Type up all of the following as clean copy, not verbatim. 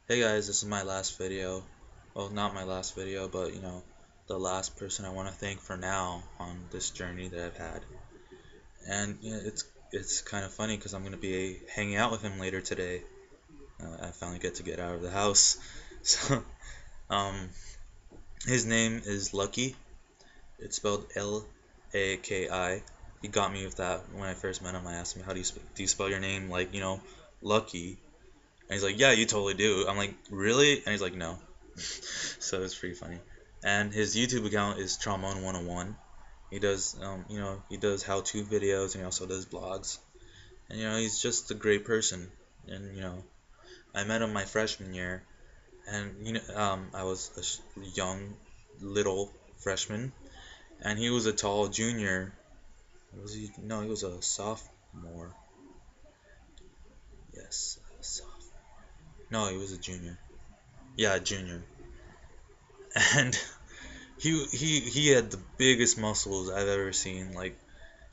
Hey guys, this is my last video. Well, not my last video, but the last person I want to thank for now on this journey that I've had. And it's kind of funny because I'm gonna be hanging out with him later today. I finally get out of the house. So, um, his name is Lucky. It's spelled Laki. He got me with that when I first met him. I asked him, "How do you spell your name like Lucky?" And he's like, "Yeah, you totally do." I'm like, "Really?" And he's like, "No." So it's pretty funny. And his YouTube account is Trombone101. He does he does how-to videos, and he also does blogs. And he's just a great person. And I met him my freshman year, and I was a young little freshman, and he was a tall junior. Was he? No, he was a sophomore. Yes, a sophomore. No, he was a junior. Yeah, junior. And he had the biggest muscles I've ever seen. Like,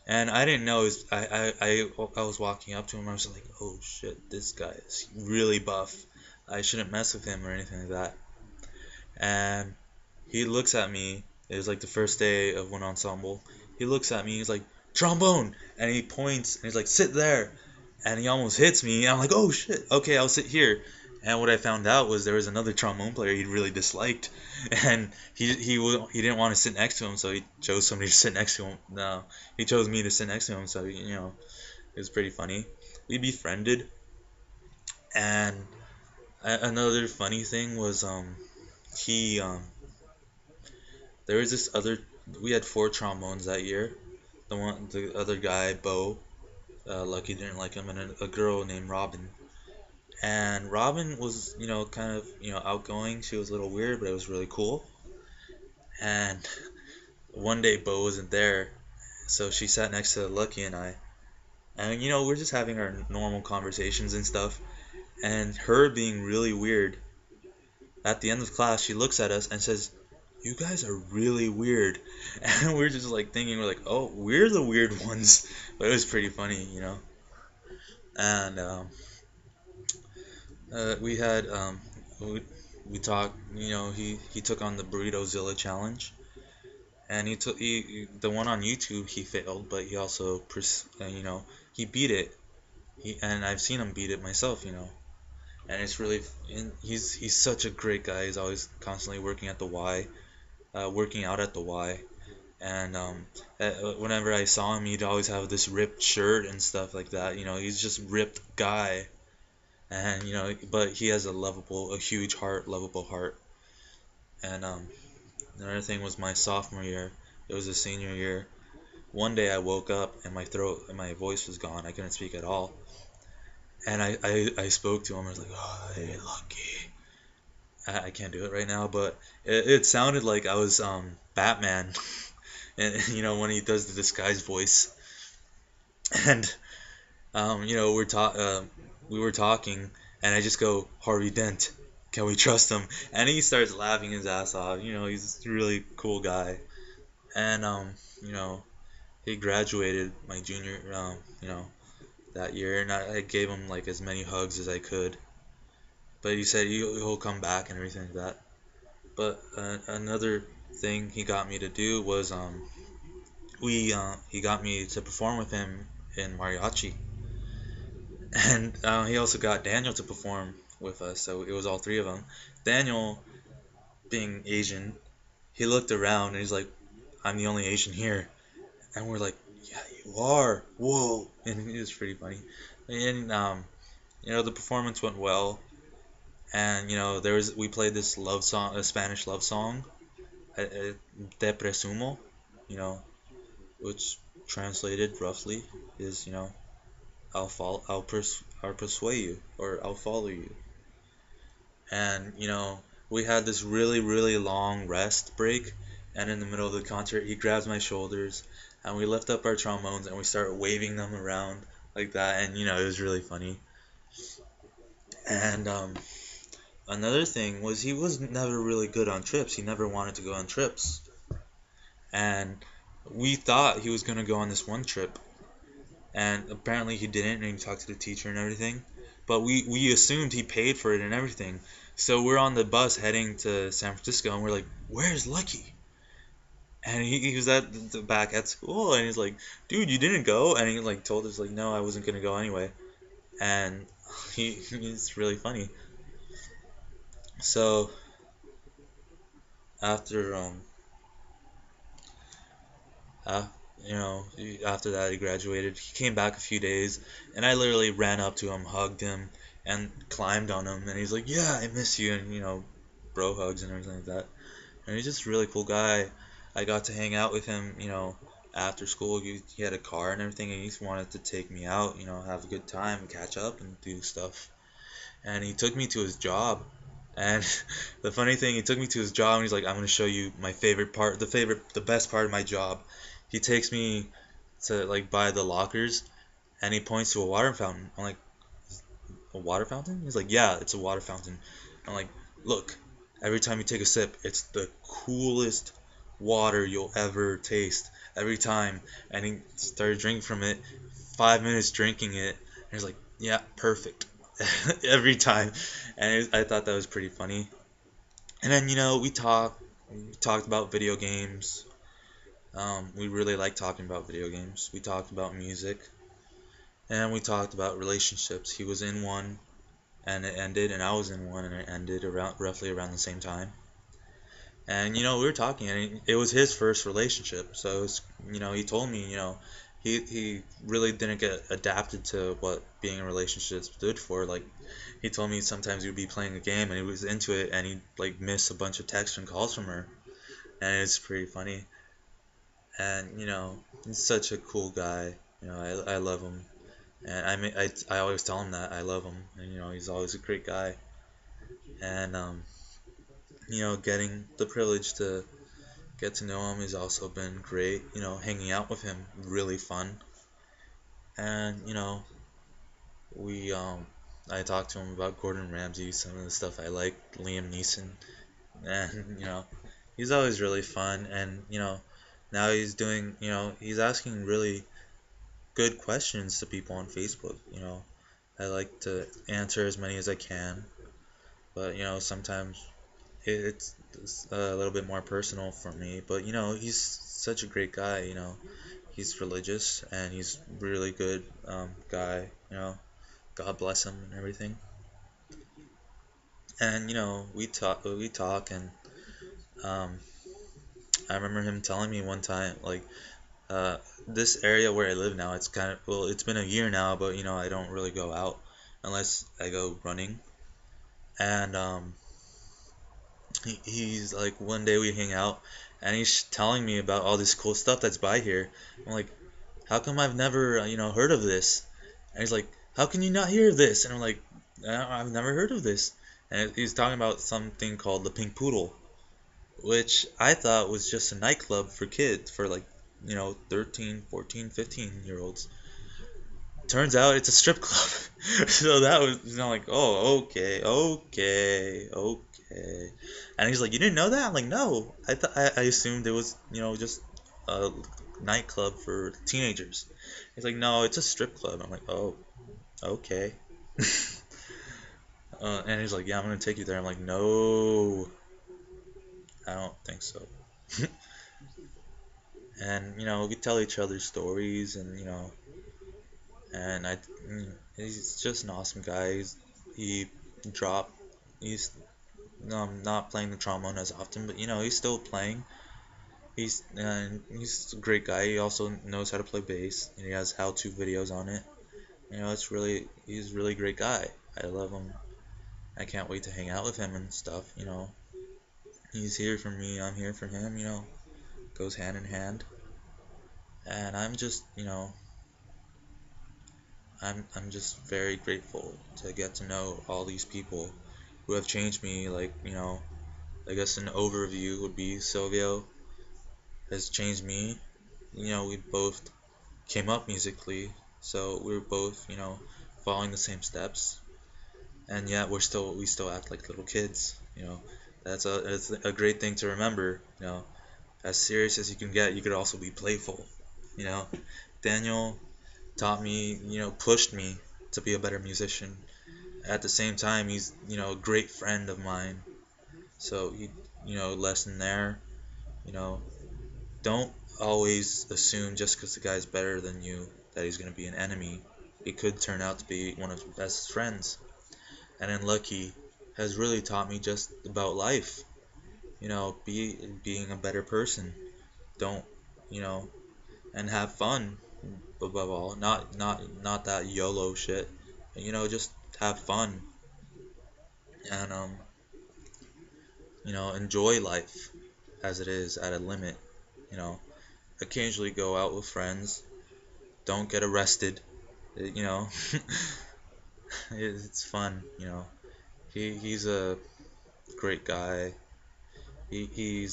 and I didn't know. I was walking up to him. I was like, oh shit, this guy is really buff. I shouldn't mess with him or anything like that. And he looks at me. It was like the first day of one ensemble. He looks at me. He's like, trombone, and he points and he's like, sit there. And he almost hits me. And I'm like, oh shit. Okay, I'll sit here. And what I found out was there was another trombone player he really disliked, and he didn't want to sit next to him, so he chose somebody to sit next to him. No, he chose me to sit next to him, so it was pretty funny. We befriended, and another funny thing was he there was this other we had four trombones that year. The other guy, Bo, Lucky didn't like him, and a girl named Robin. And Robin was, kind of, outgoing. She was a little weird, but it was really cool. And one day Bo wasn't there, so she sat next to Lucky and I. And we're just having our normal conversations and stuff. And her being really weird, at the end of class, she looks at us and says, "You guys are really weird." And we're just like thinking, we're like, "Oh, we're the weird ones." But it was pretty funny. And we had we talked. He took on the Burrito Zilla challenge, and the one on YouTube he failed, but he also he beat it. And I've seen him beat it myself. And it's really and he's such a great guy. He's always constantly working at the Y, working out at the Y. And whenever I saw him, he'd always have this ripped shirt and stuff like that. He's just ripped guy. And but he has a huge heart, lovable heart. And another thing was my sophomore year. It was a senior year. One day I woke up and my throat and my voice was gone. I couldn't speak at all. And I spoke to him. I was like, "Oh, hey, Lucky." I can't do it right now, but it sounded like I was Batman, and when he does the disguise voice. And we were talking, and I just go, "Harvey Dent, can we trust him?" And he starts laughing his ass off. He's a really cool guy. And you know, he graduated my junior that year, and I gave him like as many hugs as I could. But he said he'll come back and everything like that. But another thing he got me to do was we he got me to perform with him in mariachi, and he also got Daniel to perform with us. So it was all three of them. Daniel, being Asian, he looked around and he's like, "I'm the only Asian here," and we're like, "Yeah, you are. Whoa!" And it was pretty funny. And the performance went well, and we played this love song, a Spanish love song, Te Presumo, you know, which translated roughly is, I'll persuade you, or I'll follow you. And, we had this really, really long rest break, and in the middle of the concert, he grabs my shoulders, and we lift up our trombones, and we start waving them around like that, and, it was really funny. And, another thing was he was never really good on trips. He never wanted to go on trips. And we thought he was going to go on this one trip, and apparently he didn't, and he talked to the teacher and everything, but we assumed he paid for it and everything. So we're on the bus heading to San Francisco, and we're like, "Where's Lucky?" And he was at the back at school, and he's like, "Dude, you didn't go?" And he like told us like, "No, I wasn't gonna go anyway." And he's really funny. So after uh, after that he graduated, he came back a few days, and I literally ran up to him, hugged him, and climbed on him, and he's like, "Yeah, I miss you," and bro hugs and everything like that. And he's just a really cool guy. I got to hang out with him, after school. He had a car and everything, and he just wanted to take me out, have a good time, catch up, and do stuff. And he took me to his job. And the funny thing, he took me to his job, and he's like, "I'm gonna show you my favorite part, the best part of my job." He takes me to like by the lockers, and he points to a water fountain. I'm like, "A water fountain?" He's like, "Yeah, it's a water fountain." I'm like, "Look, every time you take a sip, it's the coolest water you'll ever taste. Every time." And he started drinking from it, 5 minutes drinking it, and he's like, "Yeah, perfect." Every time. And I thought that was pretty funny. And then, we talked about video games. We really like talking about video games. We talked about music, and we talked about relationships. He was in one, and it ended, and I was in one, and it ended around roughly around the same time. And we were talking, and it was his first relationship. So he told me, he really didn't get adapted to what being in a relationship stood for. Like, he told me sometimes he would be playing a game and he was into it, and he'd like miss a bunch of texts and calls from her, and it's pretty funny. And he's such a cool guy. I love him, and I always tell him that I love him, and he's always a great guy. And getting the privilege to get to know him has also been great. Hanging out with him really fun. And we I talked to him about Gordon Ramsay, some of the stuff I like, Liam Neeson, and he's always really fun. And now he's doing, he's asking really good questions to people on Facebook. I like to answer as many as I can, but sometimes it's a little bit more personal for me. But he's such a great guy. He's religious, and he's really good guy. God bless him and everything. And we talk, and um, I remember him telling me one time, like, uh, this area where I live now, it's kind of, well, it's been a year now, but I don't really go out unless I go running. And he's like, one day we hang out, and he's telling me about all this cool stuff that's by here. I'm like, "How come I've never heard of this?" And he's like, "How can you not hear of this?" And I'm like, "I've never heard of this." And he's talking about something called the Pink Poodle, which I thought was just a nightclub for kids, for like 13, 14, 15 year olds. Turns out it's a strip club. So that was, like, "Oh, okay, okay, okay." And he's like, "You didn't know that?" I'm like, "No, I assumed it was just a nightclub for teenagers." He's like, "No, it's a strip club." I'm like, "Oh, okay." And he's like, "Yeah, I'm gonna take you there." I'm like, "No, I don't think so." And we tell each other stories, and and he's just an awesome guy. He dropped. He's not playing the trombone as often, but he's still playing. He's a great guy. He also knows how to play bass, and he has how-to videos on it. He's a really great guy. I love him. I can't wait to hang out with him and stuff. He's here for me. I'm here for him. Goes hand in hand. And I'm just very grateful to get to know all these people who have changed me. Like, I guess an overview would be Silvio has changed me. We both came up musically, so we were both, following the same steps, and yet we still act like little kids. That's a great thing to remember. As serious as you can get, you could also be playful. You know, Daniel taught me, pushed me to be a better musician, at the same time, he's, a great friend of mine. So lesson there, you know, don't always assume just because the guy's better than you that he's going to be an enemy. It could turn out to be one of your best friends. And then Lucky has really taught me just about life. Being a better person. Don't, you know, and have fun above all. Not that YOLO shit. Just have fun and enjoy life as it is at a limit. You know, occasionally go out with friends. Don't get arrested. You know, it's fun. He's a great guy. He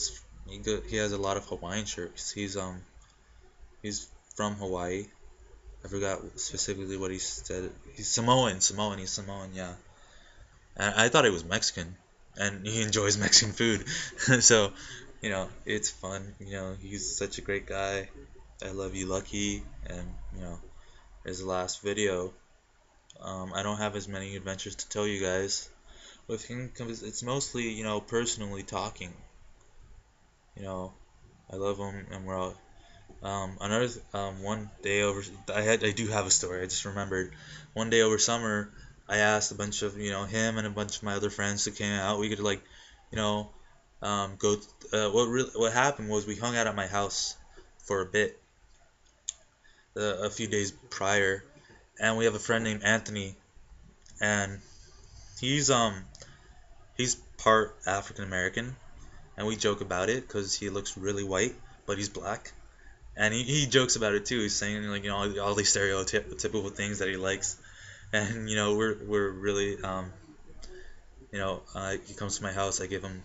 has a lot of Hawaiian shirts. He's from Hawaii. I forgot specifically what he said. He's Samoan. Samoan. He's Samoan. Yeah. And I thought he was Mexican, and he enjoys Mexican food. So, it's fun. He's such a great guy. I love you, Lucky. And his last video. I don't have as many adventures to tell you guys with him because it's mostly personally talking. You know, I love him, and we're all. One day over, I do have a story. I just remembered. One day over summer, I asked a bunch of him and a bunch of my other friends to came out. We could like, you know, go. What happened was we hung out at my house for a bit, a few days prior, and we have a friend named Anthony, and he's um he's part African American, and we joke about it because he looks really white, but he's black. And he jokes about it too. He's saying like all these stereotypical things that he likes, and we're really he comes to my house. I give him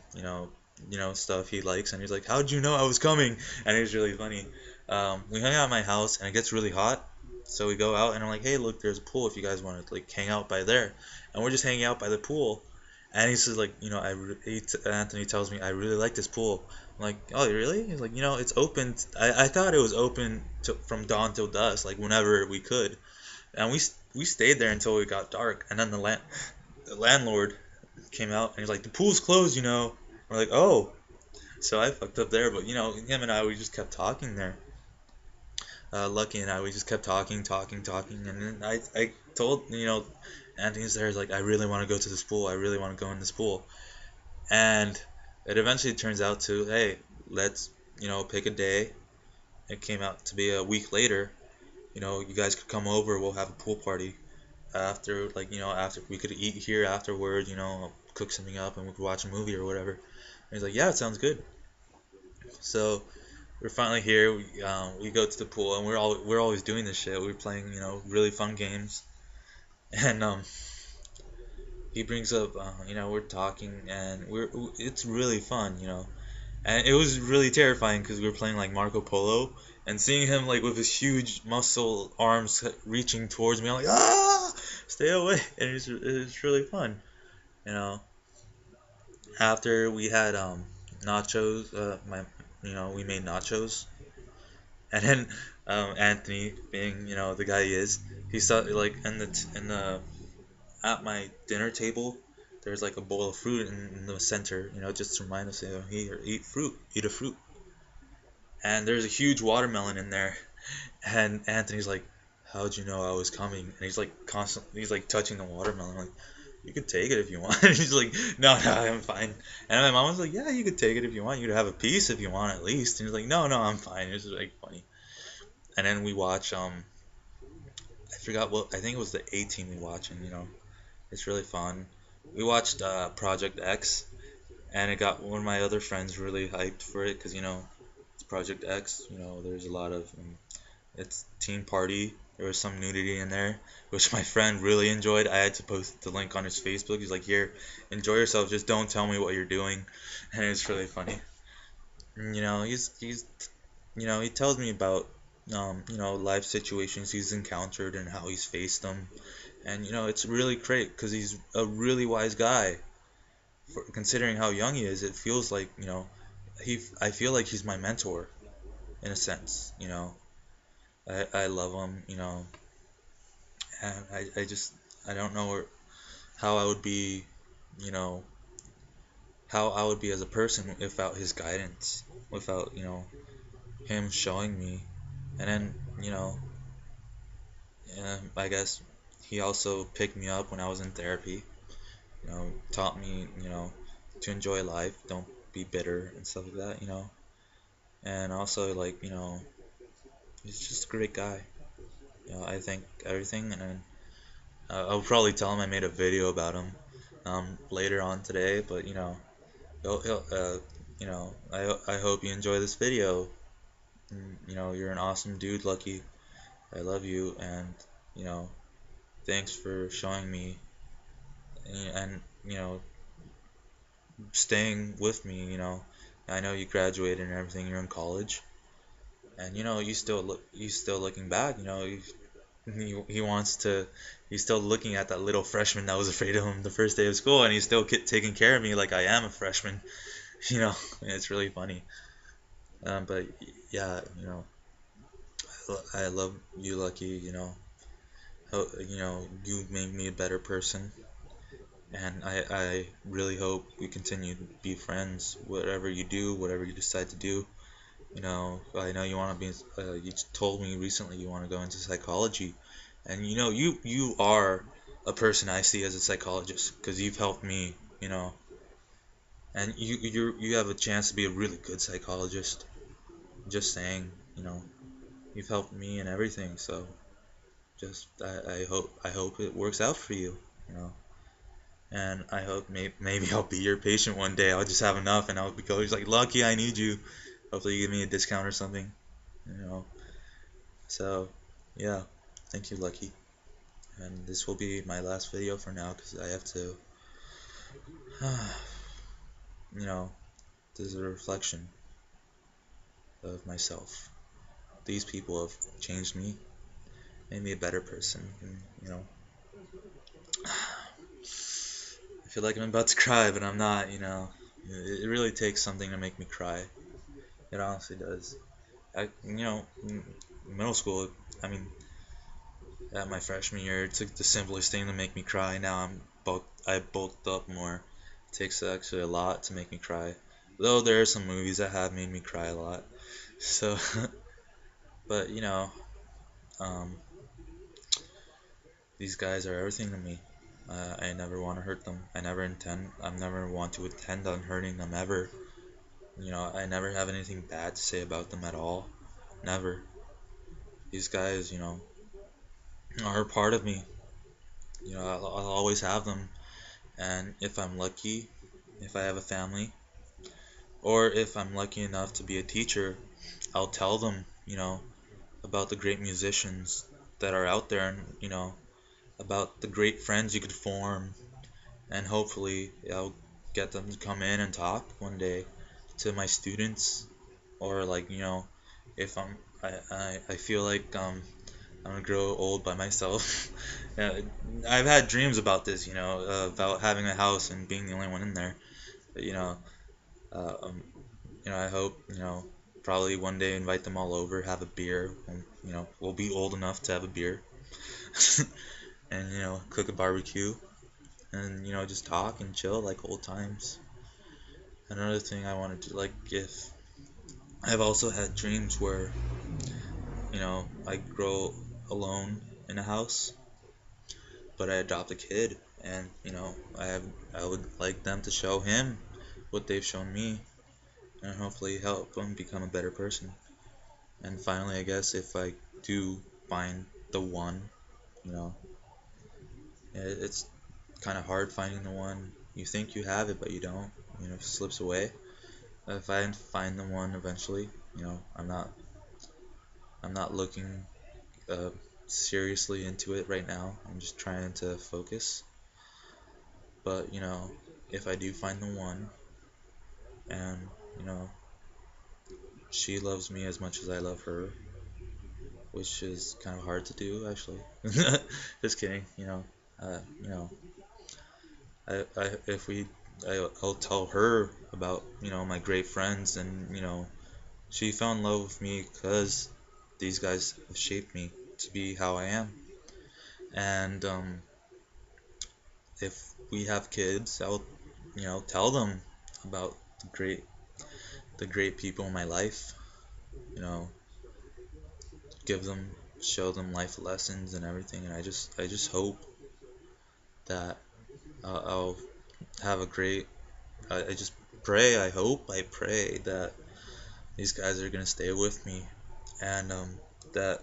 stuff he likes, and he's like, "How'd you know I was coming?" And it was really funny. We hung out at my house, and it gets really hot, so we go out, and I'm like, "Hey, look, there's a pool. If you guys want to like hang out by there," and we're just hanging out by the pool. And he says like, Anthony tells me I really like this pool. I'm like, oh really? He's like, it's open. I thought it was open from dawn till dusk, like whenever we could. And we stayed there until it got dark. And then the landlord came out and he's like, the pool's closed. We're like, oh. So I fucked up there, but him and I we just kept talking there. Lucky and I we just kept talking, and then I told Anthony's there. He's like, I really want to go to this pool. I really want to go in this pool. And it eventually turns out to, hey, let's, pick a day. It came out to be a week later. You guys could come over. We'll have a pool party after, like, after we could eat here afterward. Cook something up and we could watch a movie or whatever. And he's like, yeah, it sounds good. So we're finally here. We go to the pool and we're always doing this shit. We're playing really fun games. And he brings up we're talking and it's really fun. And it was really terrifying because we were playing like Marco Polo and seeing him like with his huge muscle arms reaching towards me. I'm like, ah, stay away. And it's really fun. you know After we had nachos, we made nachos. And then Anthony, being the guy he is, he saw like in the at my dinner table, there's like a bowl of fruit in the center, just to remind us, here, eat a fruit. And there's a huge watermelon in there. And Anthony's like, how'd you know I was coming? And he's like touching the watermelon, like, you could take it if you want. And he's like, no, I'm fine. And my mom was like, yeah, you could take it if you want. You could have a piece if you want at least. And he's like, no, I'm fine. It's just like funny. And then we watch I forgot what, I think it was the A Team we watch, and it's really fun. We watched Project X, and it got one of my other friends really hyped for it because it's Project X. There's a lot of it's teen party. There was some nudity in there, which my friend really enjoyed. I had to post the link on his Facebook. He's like, "Here, enjoy yourself. Just don't tell me what you're doing," and it's really funny. And, he tells me about life situations he's encountered and how he's faced them. And it's really great because he's a really wise guy. Considering how young he is, it feels like I feel like he's my mentor in a sense. I love him. And I don't know how I would be, you know, how I would be as a person without his guidance, without, him showing me. And then, I guess he also picked me up when I was in therapy, taught me, to enjoy life, don't be bitter and stuff like that, And also, like, he's just a great guy. I think everything, and then I'll probably tell him I made a video about him later on today, but, he'll I hope you enjoy this video. And, you're an awesome dude, Lucky. I love you, and, you know, thanks for showing me and, staying with me, I know you graduated and everything, you're in college, and, you still looking back, he wants to, he's still looking at that little freshman that was afraid of him the first day of school, and he's still taking care of me like I am a freshman, you know, it's really funny. But yeah, I love you, Lucky, you made me a better person, and I really hope we continue to be friends, whatever you do, whatever you decide to do. I know you want to be, you told me recently you want to go into psychology, and you are a person I see as a psychologist because you've helped me, and you have a chance to be a really good psychologist. Just saying, you've helped me and everything, so just I hope it works out for you, you know. And I hope maybe I'll be your patient one day. I'll just have enough, and I'll be always like, Lucky, I need you. Hopefully, you give me a discount or something, you know. So, yeah, thank you, Lucky. And this will be my last video for now because I have to, you know, this is a reflection of myself. These people have changed me, made me a better person, and, I feel like I'm about to cry, but I'm not, It really takes something to make me cry. It honestly does. In middle school, I mean, at my freshman year, it took the simplest thing to make me cry. Now I bulked up more. It takes actually a lot to make me cry. Though there are some movies that have made me cry a lot. So, but um, these guys are everything to me. I never want to hurt them. I never want to intend on hurting them ever. I never have anything bad to say about them at all. Never. These guys, are a part of me. I'll always have them. And if I'm lucky, if I have a family, or if I'm lucky enough to be a teacher, I'll tell them, about the great musicians that are out there, and, about the great friends you could form, and hopefully I'll get them to come in and talk one day to my students, or like, if I feel like I'm gonna grow old by myself. Yeah, I've had dreams about this, about having a house and being the only one in there. But, uh, um, I hope, probably one day invite them all over, have a beer, and, we'll be old enough to have a beer, and, cook a barbecue, and, just talk and chill like old times. Another thing I wanted to, like, if I've also had dreams where, I grow alone in a house, but I adopt a kid, and, I would like them to show him what they've shown me, and hopefully help him become a better person. And finally, I guess if I do find the one, you know, it's kind of hard finding the one. You think you have it, but you don't. It slips away. If I find the one eventually, I'm not looking uh, seriously into it right now. I'm just trying to focus. But, if I do find the one, and, you know, she loves me as much as I love her, which is kind of hard to do, actually. Just kidding, Uh, you know, if I'll tell her about, my great friends, and, she fell in love with me because these guys have shaped me to be how I am. And, if we have kids, I'll, tell them about the great people in my life. You know, give them, show them life lessons and everything. And I just hope that I'll have a great. I just pray. I pray that these guys are gonna stay with me, and that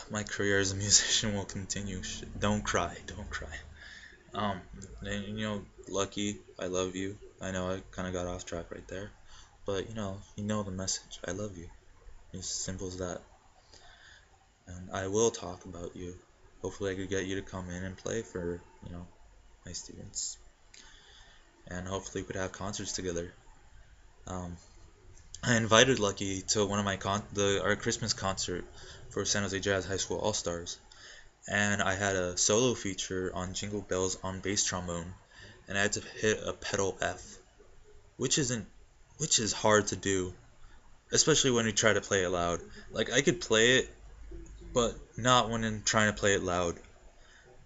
my career as a musician will continue. Don't cry, don't cry. Um, and Lucky, I love you. I know I kind of got off track right there, but you know the message. I love you. It's simple as that. And I will talk about you. Hopefully, I could get you to come in and play for my students, and hopefully, we could have concerts together. Um, I invited Lucky to one of our Christmas concert for San Jose Jazz High School All Stars, and I had a solo feature on Jingle Bells on bass trombone, and I had to hit a pedal F, which isn't which is hard to do, especially when you try to play it loud. Like I could play it, but not when I'm trying to play it loud.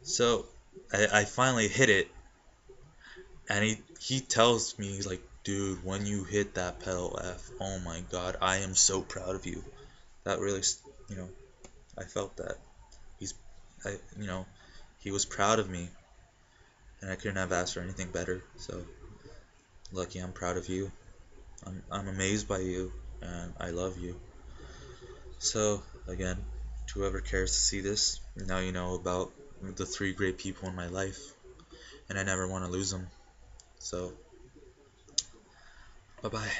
So I finally hit it, and he tells me, he's like, dude, when you hit that pedal F, oh my God, I am so proud of you. That really, you know, I felt that. He's, I, he was proud of me, and I couldn't have asked for anything better. So, Lucky, I'm proud of you. I'm amazed by you, and I love you. So, again, to whoever cares to see this, now you know about the three great people in my life, and I never want to lose them. So, bye bye.